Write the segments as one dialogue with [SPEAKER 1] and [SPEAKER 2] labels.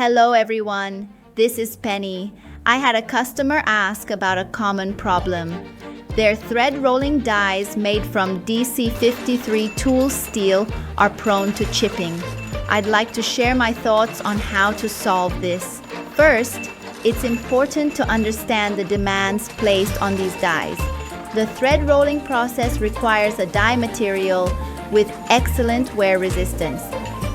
[SPEAKER 1] Hello everyone, this is Penny. I had a customer ask about a common problem. Their thread rolling dies made from DC53 tool steel are prone to chipping. I'd like to share my thoughts on how to solve this. First, it's important to understand the demands placed on these dies. The thread rolling process requires a die material with excellent wear resistance.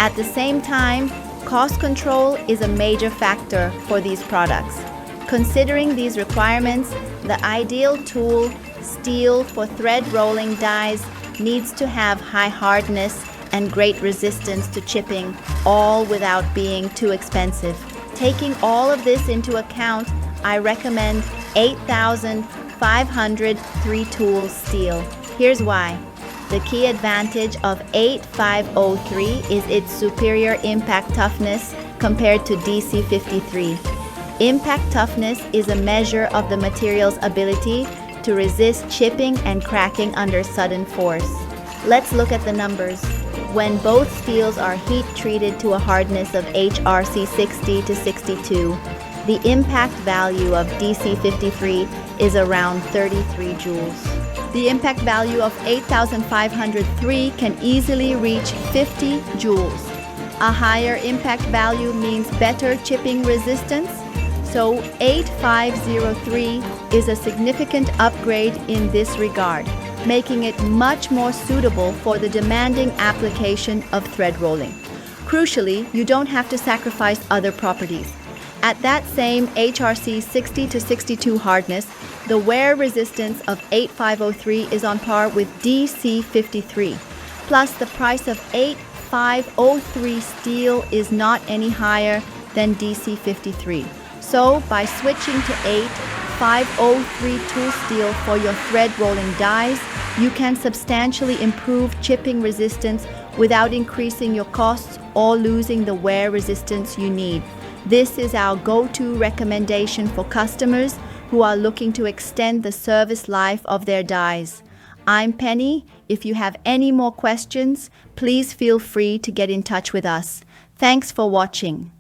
[SPEAKER 1] At the same time, cost control is a major factor for these products. Considering these requirements, the ideal tool, steel for thread rolling dies, needs to have high hardness and great resistance to chipping, all without being too expensive. Taking all of this into account, I recommend 8500 3-tool steel. Here's why. The key advantage of 8503 is its superior impact toughness compared to DC53. Impact toughness is a measure of the material's ability to resist chipping and cracking under sudden force. Let's look at the numbers. When both steels are heat treated to a hardness of HRC 60 to 62, the impact value of DC53 is around 33 joules. The impact value of 8503 can easily reach 50 joules. A higher impact value means better chipping resistance, so 8503 is a significant upgrade in this regard, making it much more suitable for the demanding application of thread rolling. Crucially, you don't have to sacrifice other properties. At that same HRC 60 to 62 hardness, the wear resistance of 8503 is on par with DC53. Plus, the price of 8503 steel is not any higher than DC53. So, by switching to 8503 tool steel for your thread rolling dies, you can substantially improve chipping resistance without increasing your costs or losing the wear resistance you need. This is our go-to recommendation for customers who are looking to extend the service life of their dies. I'm Penny. If you have any more questions, please feel free to get in touch with us. Thanks for watching.